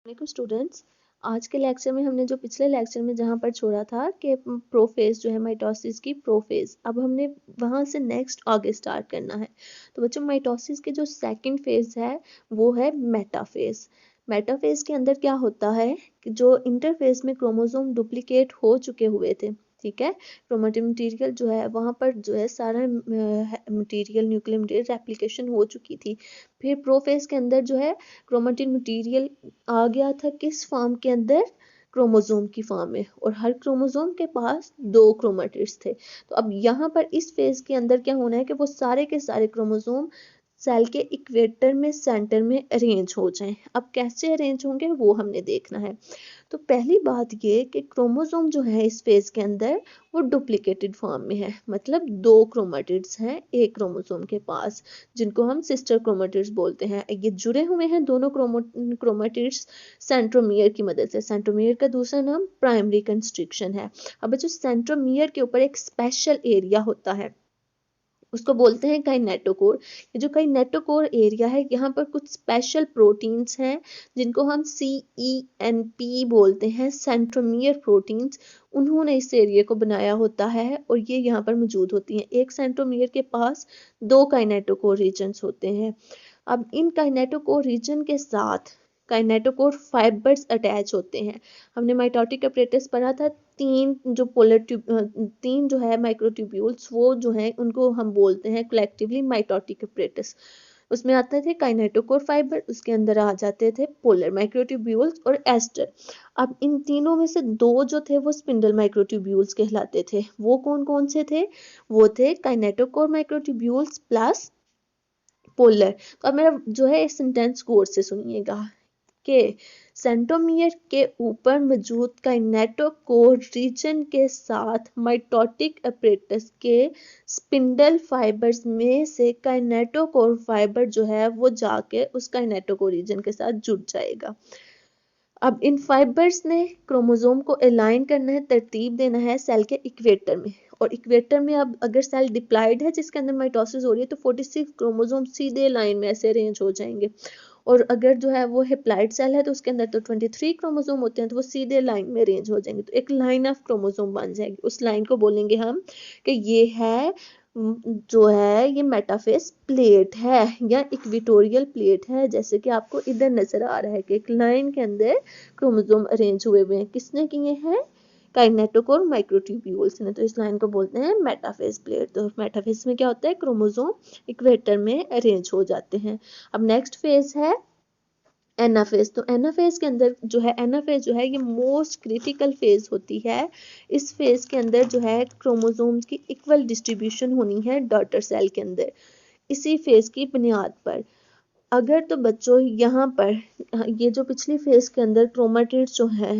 वालेकुम स्टूडेंट्स। आज के लेक्चर में हमने जो पिछले लेक्चर में जहाँ पर छोड़ा था कि प्रोफेज जो है माइटोसिस की प्रोफेज, अब हमने वहाँ से नेक्स्ट आगे स्टार्ट करना है। तो बच्चों माइटोसिस के जो सेकंड फेज है वो है मेटाफेज। मेटाफेज के अंदर क्या होता है कि जो इंटरफेज में क्रोमोसोम डुप्लीकेट हो चुके हुए थे, ठीक है, क्रोमेटिन मटेरियल जो है वहाँ पर जो है सारा मटेरियल न्यूक्लियर मटेरियल रेप्लिकेशन हो चुकी थी। फिर प्रोफेज के अंदर जो है क्रोमेटिन मटेरियल आ गया था किस फॉर्म के अंदर, क्रोमोसोम की फॉर्म में, और हर क्रोमोसोम के पास 2 क्रोमेटिड्स थे। तो अब यहाँ पर इस फेज के अंदर क्या होना है कि वो सारे के सारे क्रोमोसोम सेल के इक्वेटर में सेंटर में अरेंज हो जाएं। अब कैसे अरेंज होंगे वो हमने देखना है। तो पहली बात ये कि क्रोमोसोम जो है इस फेज के अंदर वो डुप्लीकेटेड फॉर्म में है, मतलब 2 क्रोमेटिड्स हैं एक क्रोमोसोम के पास, जिनको हम सिस्टर क्रोमेटिड्स बोलते हैं। ये जुड़े हुए हैं दोनों क्रोमेटिड्स सेंट्रोमियर की मदद से। सेंट्रोमियर का दूसरा नाम प्राइमरी कंस्ट्रिक्शन है। अब जो सेंट्रोमियर के ऊपर एक स्पेशल एरिया होता है उसको बोलते हैं काइनेटोकोर। ये जो काइनेटोकोर एरिया है यहाँ पर कुछ स्पेशल प्रोटीन्स हैं जिनको हम CENP बोलते हैं, सेंट्रोमियर प्रोटीन्स। उन्होंने इस एरिया को बनाया होता है और ये यहाँ पर मौजूद होती हैं। एक सेंट्रोमियर के पास 2 काइनेटोकोर रीजन्स होते हैं। अब इन काइनेटोकोर रीजन के साथ काइनेटोकोर फाइबर्स अटैच होते हैं। हमने माइटोटिक अपरेटस पढ़ा था, 3 जो जो है माइक्रोट्यूब्यूल्स वो जो है उनको हम बोलते हैं कलेक्टिवली माइटोटिक अपरेटस। उसमें आते थे काइनेटोकोर फाइबर, उसके अंदर आ जाते थे पोलर माइक्रोट्यूब्यूल्स और एस्टर। अब इन तीनों में से 2 जो थे वो स्पिंडल माइक्रोट्यूब्यूल्स कहलाते थे। वो कौन कौन से थे? वो थे काइनेटोकोर माइक्रोट्यूब्यूल्स प्लस पोलर। तो अब मेरा जो है सेंटेंस गौर से सुनिएगा कि सेंट्रोमियर के ऊपर मौजूद काइनेटोकोर रीजन के साथ माइटोटिक अपरेटस के स्पिंडल फाइबर्स में से काइनेटोकोर फाइबर जो है वो जाके उस काइनेटोकोर रीजन के साथ जुड़ जाएगा। अब इन फाइबर्स ने क्रोमोसोम को अलाइन करना है, तरतीब देना है सेल के इक्वेटर में। और इक्वेटर में अब अगर सेल डिप्लॉयड है जिसके अंदर माइटोसिस हो रही है तो 46 क्रोमोसोम सीधे लाइन में ऐसे अरेंज हो जाएंगे। और अगर जो है वो हेप्लॉइड सेल है तो उसके अंदर तो 23 क्रोमोसोम होते हैं, तो वो सीधे लाइन में अरेंज हो जाएंगे, तो एक लाइन ऑफ क्रोमोसोम बन जाएगी। उस लाइन को बोलेंगे हम कि ये है जो है ये मेटाफेज प्लेट है या इक्वेटोरियल प्लेट है, जैसे कि आपको इधर नजर आ रहा है कि एक लाइन के अंदर क्रोमोसोम अरेंज हुए हुए हैं। किसने किए हैं? काइनेटोकोर माइक्रोट्यूब्यूल्स ने। तो इस लाइन को बोलते हैं मेटाफेज प्लेट। तो मेटाफेज में क्या होता है? क्रोमोसोम इक्वेटर में अरेंज हो जाते हैं। अब नेक्स्ट फेज है एनाफेज। तो एनाफेज के अंदर जो है, एनाफेज जो है ये मोस्ट क्रिटिकल फेज होती है। इस फेज के अंदर जो है क्रोमोसोम्स की इक्वल डिस्ट्रीब्यूशन होनी है डॉटर सेल के अंदर। इसी फेज की बुनियाद पर अगर तो बच्चों यहाँ पर ये जो पिछली फेज के अंदर क्रोमेटिड्स जो है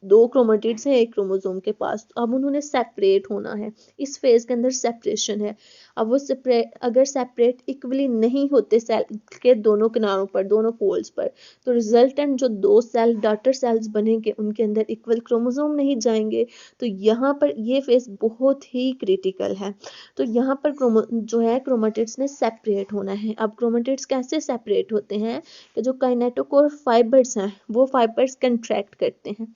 2 क्रोमेटिड्स हैं एक क्रोमोसोम के पास, तो अब उन्होंने सेपरेट होना है। इस फेज के अंदर सेपरेशन है। अब वो सेपरेट अगर सेपरेट इक्वली नहीं होते सेल के दोनों किनारों पर, दोनों पोल्स पर, तो रिजल्टेंट जो 2 सेल डॉटर सेल्स बनेंगे उनके अंदर इक्वल क्रोमोसोम नहीं जाएंगे। तो यहाँ पर ये फेज बहुत ही क्रिटिकल है। तो यहाँ पर जो है क्रोमेटिड्स ने सेपरेट होना है। अब क्रोमेटिड्स कैसे सेपरेट होते हैं कि जो काइनेटोकोर फाइबर्स हैं वो फाइबर्स कंट्रैक्ट करते हैं।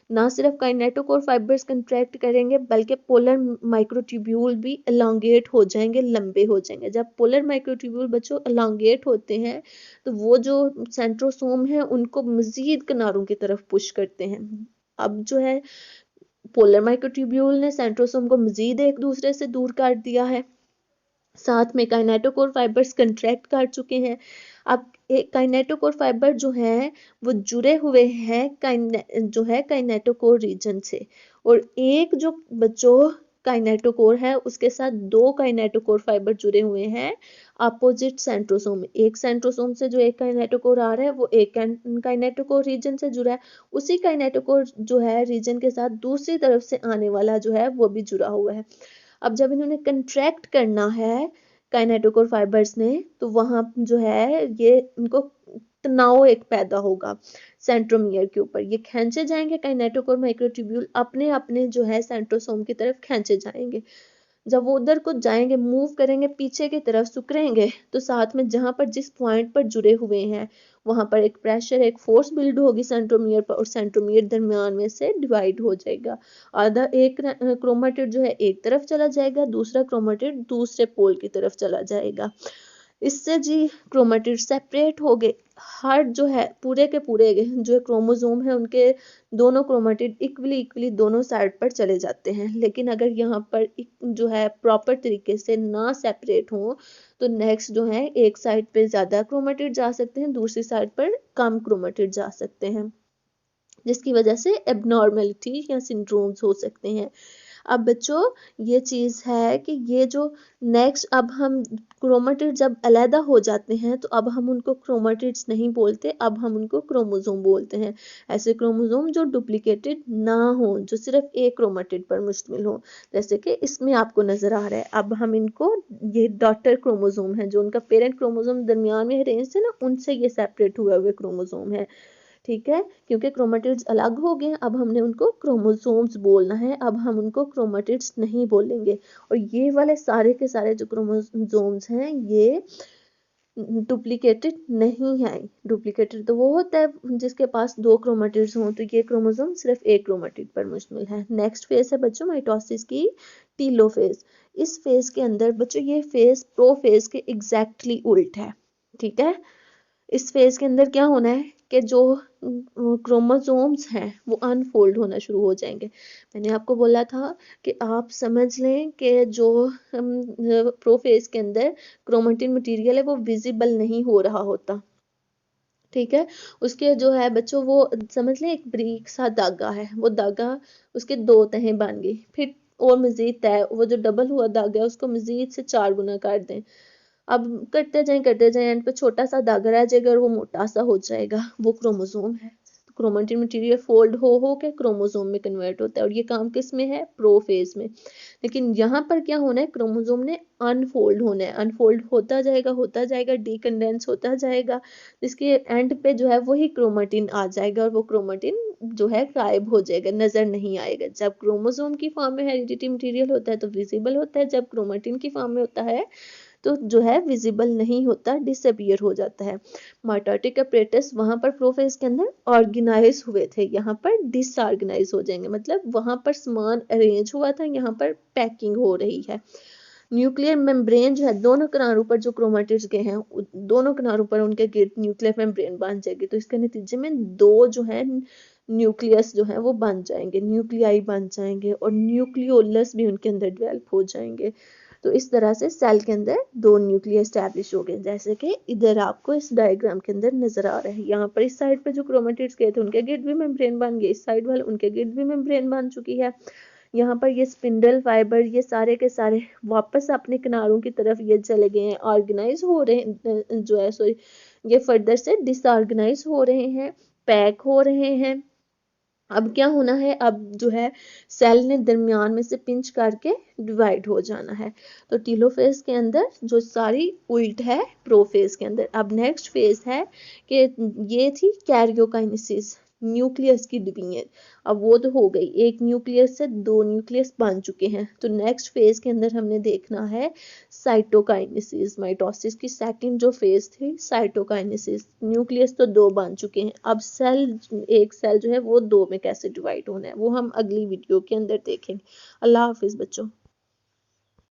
ना सिर्फ काइनेटोकोर फाइबर्स कंट्रैक्ट करेंगे बल्कि पोलर माइक्रोट्यूब्यूल भी एलोंगेट हो जाएंगे, लंबे हो जाएंगे। जब पोलर माइक्रोट्यूब्यूल बच्चों एलोंगेट होते हैं तो वो जो सेंट्रोसोम है उनको मजीद किनारों की तरफ पुश करते हैं। अब जो है पोलर माइक्रोट्यूब्यूल ने सेंट्रोसोम को मजीद एक दूसरे से दूर कर दिया है, साथ में काइनेटोकोर फाइबर्स कंट्रैक्ट कर चुके हैं। अब एक काइनेटोकोर फाइबर जो है वो जुड़े हुए हैं जो है काइनेटोकोर रीजन से, और एक जो बच्चों काइनेटोकोर है उसके साथ 2 काइनेटोकोर फाइबर जुड़े हुए हैं अपोजिट सेंट्रोसोम में। एक सेंट्रोसोम से जो एक काइनेटोकोर आ रहा है वो एक काइनेटोकोर रीजन से जुड़ा है, उसी काइनेटोकोर जो है रीजन के साथ दूसरी तरफ से आने वाला जो है वो भी जुड़ा हुआ है। अब जब इन्होंने कंट्रैक्ट करना है काइनेटोकोर फाइबर्स ने, तो वहां जो है ये इनको तनाव एक पैदा होगा सेंट्रोमियर के ऊपर। ये खींचे जाएंगे, काइनेटोकोर माइक्रोट्यूब्यूल अपने अपने जो है सेंट्रोसोम की तरफ खींचे जाएंगे। जब वो उधर को जाएंगे, मूव करेंगे पीछे की तरफ सिकुड़ेंगे, तो साथ में जहां पर जिस पॉइंट पर जुड़े हुए हैं वहां पर एक प्रेशर, एक फोर्स बिल्ड होगी सेंट्रोमियर पर, और सेंट्रोमियर दरमियान में से डिवाइड हो जाएगा। आधा एक क्रोमेटिड जो है एक तरफ चला जाएगा, दूसरा क्रोमेटिड दूसरे पोल की तरफ चला जाएगा। इससे जी क्रोमेटिड सेपरेट हो गए। हर जो है पूरे के पूरे जो क्रोमोसोम है उनके दोनों क्रोमेटिड इक्वली दोनों साइड पर चले जाते हैं। लेकिन अगर यहाँ पर जो है प्रॉपर तरीके से ना सेपरेट हो तो नेक्स्ट जो है एक साइड पे ज्यादा क्रोमेटिड जा सकते हैं, दूसरी साइड पर कम क्रोमेटिड जा सकते हैं, जिसकी वजह से एबनॉर्मेलिटी या सिंड्रोम्स हो सकते हैं। अब बच्चों ये चीज़ है कि ये जो नेक्स्ट, अब हम क्रोमेटिड जब अलहदा हो जाते हैं तो अब हम उनको क्रोमेटिड्स नहीं बोलते, अब हम उनको क्रोमोसोम बोलते हैं। ऐसे क्रोमोसोम जो डुप्लीकेटेड ना हो, जो सिर्फ एक क्रोमेटिड पर मुश्तमिल हो, जैसे कि इसमें आपको नजर आ रहा है। अब हम इनको, ये डॉटर क्रोमोसोम है, जो उनका पेरेंट क्रोमोसोम दरमियान में अरेंज है ना, उनसे ये सेपरेट हुए हुए क्रोमोसोम है। ठीक है, क्योंकि क्रोमेटिड्स अलग हो गए, अब हमने उनको क्रोमोसोम्स बोलना है, अब हम उनको क्रोमेटिड्स नहीं बोलेंगे। और ये वाले सारे के सारे जो क्रोमोसोम्स हैं ये डुप्लीकेटेड नहीं है। डुप्लीकेटेड तो वो होता है जिसके पास दो क्रोमेटिड्स हों, तो ये क्रोमोसोम सिर्फ एक क्रोमेटिड पर मुश्तमिल है। नेक्स्ट फेज है बच्चों माइटोसिस की, टीलोफेज। इस फेज के अंदर बच्चों ये फेज प्रोफेज के एग्जैक्टली उल्ट है। ठीक है, इस फेज के अंदर क्या होना है कि जो क्रोमोसोम्स हैं वो अनफोल्ड होना शुरू हो जाएंगे। मैंने आपको बोला था कि आप समझ लें कि जो प्रोफेज के अंदर क्रोमेटिन मटेरियल है वो विजिबल नहीं हो रहा होता। ठीक है, उसके जो है बच्चों वो समझ लें एक ब्रीक सा धागा है, वो धागा उसके दो तहें बन गई, फिर और मजीद तय, वो जो डबल हुआ धागा है उसको मजीद से 4 गुना कर दें। अब करते जाएं एंड पे छोटा सा धागा रह जाएगा और वो मोटा सा हो जाएगा, वो क्रोमोसोम है। क्रोमेटिन मटेरियल फोल्ड हो के क्रोमोसोम में कन्वर्ट होता है, और ये काम किस में है, प्रोफेज में। लेकिन यहाँ पर क्या होना है, क्रोमोसोम ने अनफोल्ड होना है, अनफोल्ड होता जाएगा डीकंडेंस होता जाएगा, जिसके एंड पे जो है वही क्रोमेटिन आ जाएगा, और वो क्रोमेटिन जो है गायब हो जाएगा, नजर नहीं आएगा। जब क्रोमोसोम की फॉर्म में हेरिडिटी मटेरियल होता है तो विजिबल होता है, जब क्रोमेटिन की फॉर्म में होता है तो जो है विजिबल नहीं होता, डिसअपियर हो जाता है। माइटोटिक अपरेटस वहां पर प्रोफेज के अंदर ऑर्गेनाइज हुए थे, यहाँ पर डिसऑर्गेनाइज हो जाएंगे, मतलब वहां पर सामान अरेंज हुआ था, यहाँ पर पैकिंग हो रही है। न्यूक्लियर मेम्ब्रेन जो है, दोनों किनारों पर जो क्रोमेटिड्स गए हैं दोनों किनारों पर उनके गिर्द न्यूक्लियर मेम्ब्रेन बन जाएगी, तो इसके नतीजे में दो जो है न्यूक्लियस जो है वो बन जाएंगे, न्यूक्लियाई बन जाएंगे, और न्यूक्लियोलस भी उनके अंदर डेवलप हो जाएंगे। तो इस तरह से सेल के अंदर दो न्यूक्लियस स्टैब्लिश हो गए, जैसे कि इधर आपको इस डायग्राम के अंदर नजर आ रहा है। यहाँ पर इस साइड पे जो क्रोमेटिड्स गए थे उनके गिर्द भी मेम्ब्रेन बन गए, इस साइड वाले उनके गिर्द भी मेम्ब्रेन बन चुकी है। यहाँ पर ये स्पिंडल फाइबर ये सारे के सारे वापस अपने किनारों की तरफ ये चले गए हैं, ऑर्गेनाइज हो रहे हैं, जो है सॉरी ये फर्दर से डिसऑर्गेनाइज हो रहे हैं, पैक हो रहे हैं। अब क्या होना है, अब जो है सेल ने दरमियान में से पिंच करके डिवाइड हो जाना है। तो टीलोफेज के अंदर जो सारी उल्ट है प्रोफेज के अंदर। अब नेक्स्ट फेज है कि ये थी कैरियोकाइनेसिस, न्यूक्लियस की डिवीजन। अब वो तो हो गई, एक न्यूक्लियस से दो न्यूक्लियस बन चुके हैं। तो नेक्स्ट फेज के अंदर हमने देखना है साइटोकाइनेसिस, माइटोसिस की सेकंड जो फेज थी साइटोकाइनेसिस। न्यूक्लियस तो दो बन चुके हैं, अब सेल, एक सेल जो है वो दो में कैसे डिवाइड होना है वो हम अगली वीडियो के अंदर देखेंगे। अल्लाह हाफिज बच्चों।